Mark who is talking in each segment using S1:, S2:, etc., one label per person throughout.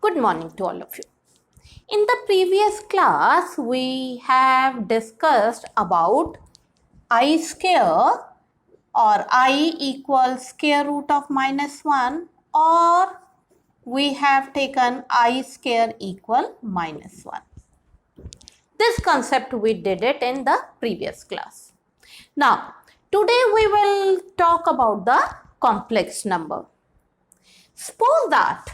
S1: Good morning to all of you. In the previous class, we have discussed about I square or I equals square root of minus 1, or we have taken I square equal minus 1. This concept we did it in the previous class. Now, today we will talk about the complex number. Suppose that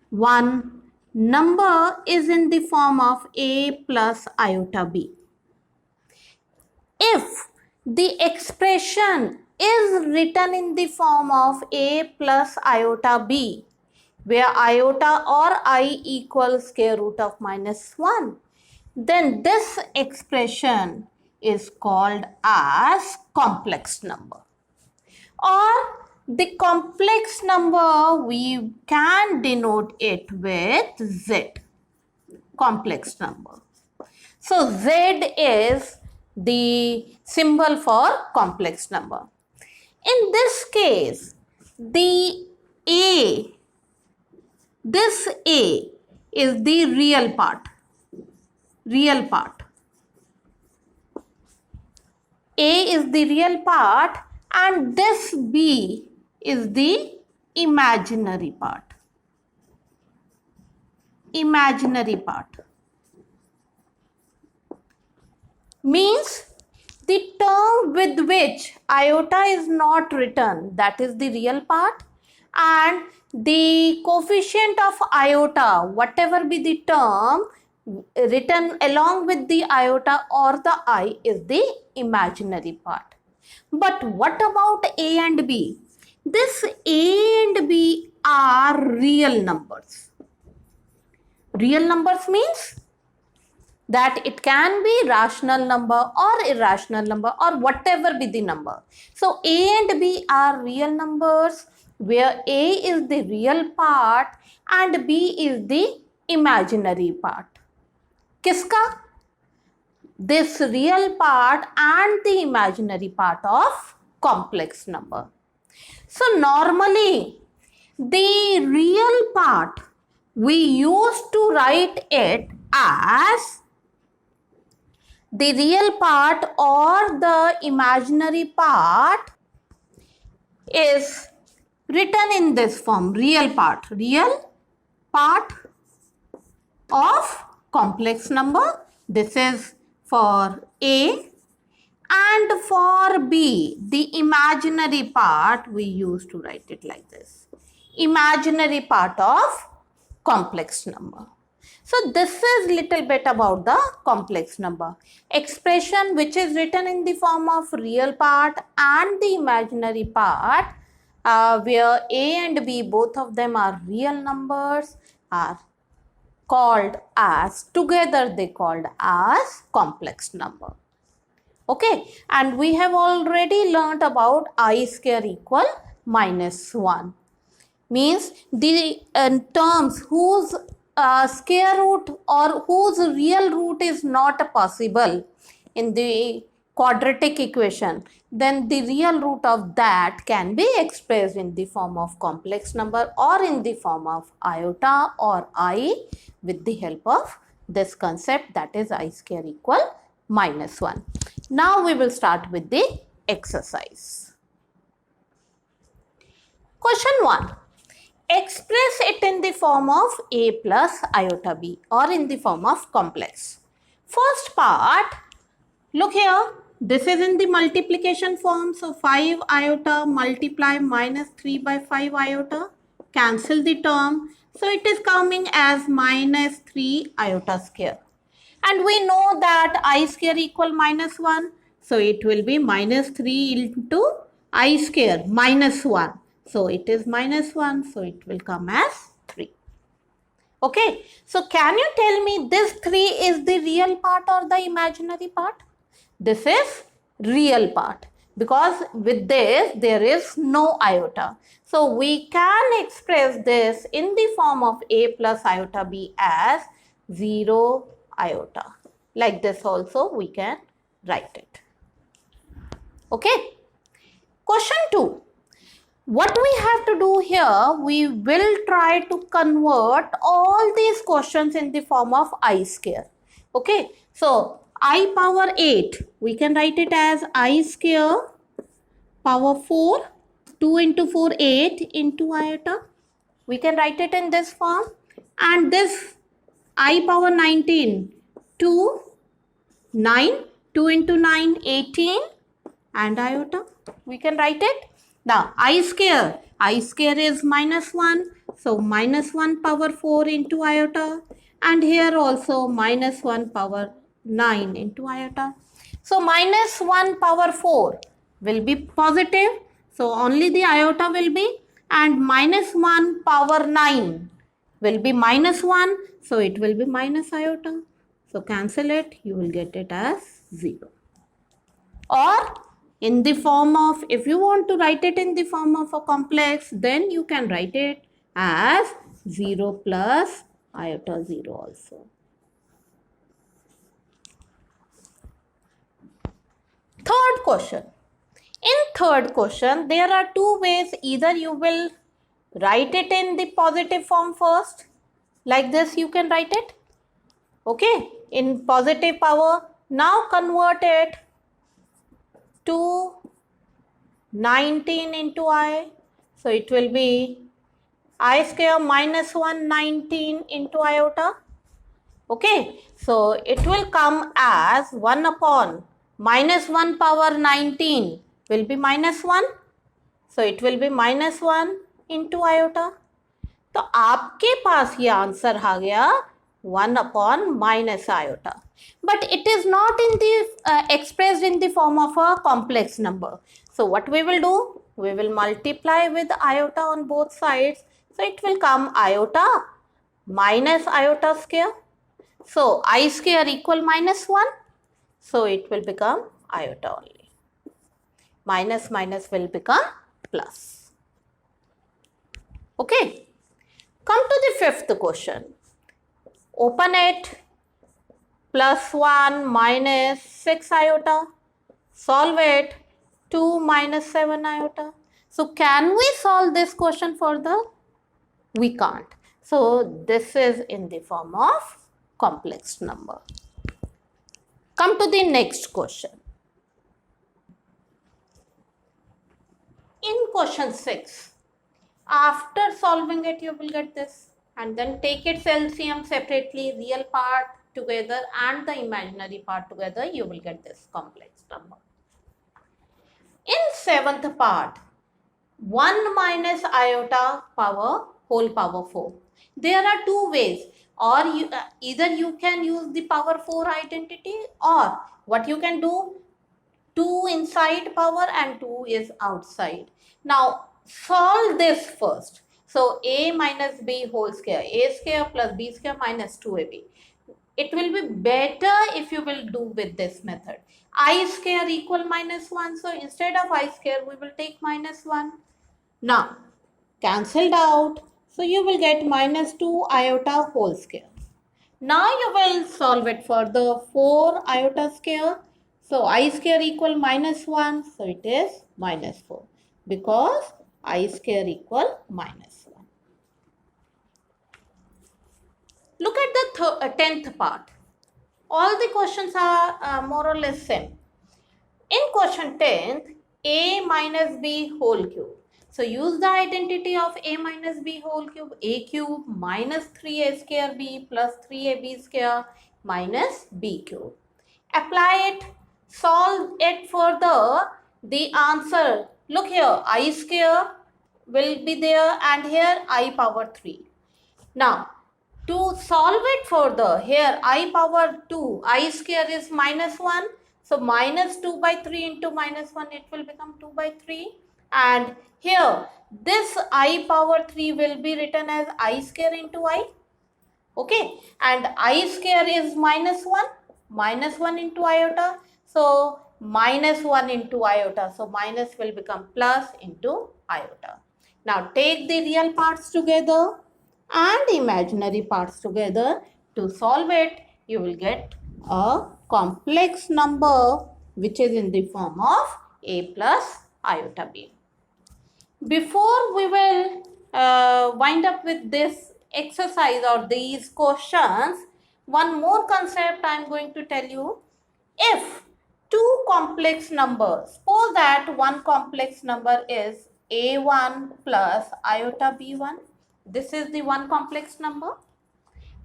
S1: one number is in the form of a plus iota b. If the expression is written in the form of a plus iota b, where iota or I equals square root of minus 1, then this expression is called as complex number. Or the complex number, we can denote it with Z, complex number. So Z is the symbol for complex number. In this case, the A, this A is the real part. A is the real part and this B is the imaginary part. Means the term with which iota is not written, that is the real part, and the coefficient of iota, whatever be the term written along with the iota or the I, is the imaginary part. But what about A and B? This A and B are real numbers. Real numbers means that it can be rational number or irrational number or whatever be the number. So A and B are real numbers where A is the real part and B is the imaginary part. Kiska? This real part and the imaginary part of complex number. So normally the real part, we used to write it as the real part or the imaginary part is written in this form, real part of complex number. This is for A, and for B, the imaginary part, we used to write it like this, imaginary part of complex number. So this is little bit about the complex number. Expression which is written in the form of real part and the imaginary part, where A and B, both of them are real numbers, are called as, together they called as complex number. Okay, and we have already learnt about I square equal minus 1. Means the terms whose square root or whose real root is not possible in the quadratic equation, then the real root of that can be expressed in the form of complex number or in the form of iota or I with the help of this concept, that is I square equal minus 1. Now we will start with the exercise. Question 1. Express it in the form of A plus iota B or in the form of complex. First part, look here, this is in the multiplication form. So 5 iota multiply minus 3 by 5 iota, cancel the term. So it is coming as minus 3 iota square. And we know that I square equal minus 1. So it will be minus 3 into I square minus 1. So it is minus 1. So it will come as 3. Okay. So can you tell me this 3 is the real part or the imaginary part? This is real part because with this there is no iota. So we can express this in the form of A plus iota B as 0 iota. Like this also we can write it. Okay. Question 2. What we have to do here, we will try to convert all these questions in the form of I square. Okay, so I power 8, we can write it as I square power 4, 2 into 4, 8 into iota. We can write it in this form. And this I power 19, 2, 9, 2 into 9, 18 and iota. We can write it. Now I square is minus 1. So minus 1 power 4 into iota. And here also minus 1 power 9 into iota. So minus 1 power 4 will be positive. So only the iota will be. And minus 1 power 9 will be minus 1. So it will be minus iota. So cancel it. You will get it as 0. Or in the form of, if you want to write it in the form of a complex, then you can write it as 0 plus iota 0 also. Third question. In third question, there are two ways. Either you will write it in the positive form first. Like this you can write it. Okay. In positive power. Now convert it to 19 into I. So it will be I square minus 1 19 into iota. Okay. So it will come as 1 upon minus 1 power 19 will be minus 1. So it will be minus 1 into iota. तो आपके पास ये answer आ गया 1 upon minus iota. But it is not in the expressed in the form of a complex number. So what we will do? We will multiply with iota on both sides. So it will come iota minus iota square. So I square equal minus 1. So it will become iota only. Minus minus will become plus. Okay. Come to the fifth question. Open it. Plus 1 minus 6 iota. Solve it. 2 minus 7 iota. So can we solve this question further? We can't. So this is in the form of complex number. Come to the next question. In question 6, after solving it, you will get this. And then take its LCM separately, real part together and the imaginary part together, you will get this complex number. In seventh part, 1 minus iota power whole power 4. There are two ways. Or either you can use the power 4 identity, or what you can do, 2 inside power and 2 is outside. Now solve this first. So a minus b whole square, a square plus b square minus 2ab. It will be better if you will do with this method. I square equal minus 1. So instead of I square, we will take minus 1. Now cancelled out. So you will get minus 2 iota whole square. Now you will solve it for the 4 iota square. So I square equal minus 1. So it is minus 4. Because I square equal minus 1. Look at the 10th part. All the questions are more or less same. In question 10th, a minus b whole cube. So use the identity of a minus b whole cube. A cube minus 3a square b plus 3ab square minus b cube. Apply it. Solve it further. The answer, look here, I square will be there and here I power 3. Now to solve it further, here I power 2, I square is minus 1. So minus 2 by 3 into minus 1, it will become 2 by 3. And here this I power 3 will be written as I square into I. Okay. And I square is minus 1. Minus 1 into iota. So minus 1 into iota. So minus will become plus into iota. Now take the real parts together and imaginary parts together. To solve it, you will get a complex number which is in the form of a plus iota b. before we will wind up with this exercise or these questions, one more concept I am going to tell you. If two complex numbers, suppose that one complex number is a1 plus iota b1, this is the one complex number,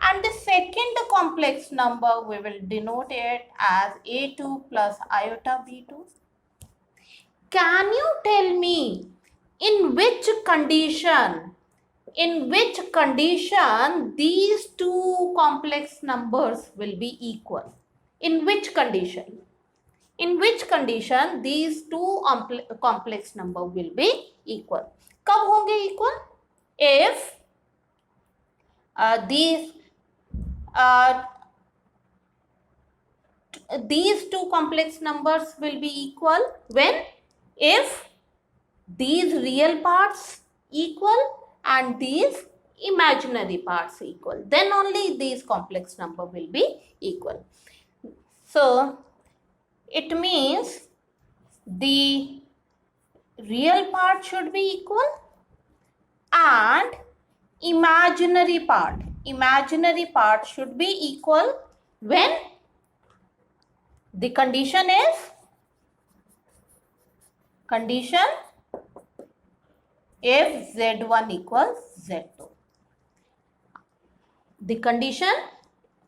S1: and the second complex number we will denote it as a2 plus iota b2. Can you tell me in which condition these two complex numbers will be equal? In which condition? In which condition these two complex number will be equal? कब होंगे equal? If these two complex numbers will be equal when, if these real parts equal and these imaginary parts equal, then only these complex number will be equal. So it means the real part should be equal and imaginary part should be equal when the condition is if z1 equals z2. The condition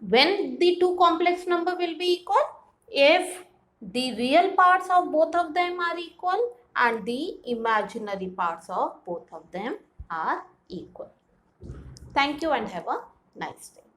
S1: when the two complex number will be equal, if the real parts of both of them are equal and the imaginary parts of both of them are equal. Thank you and have a nice day.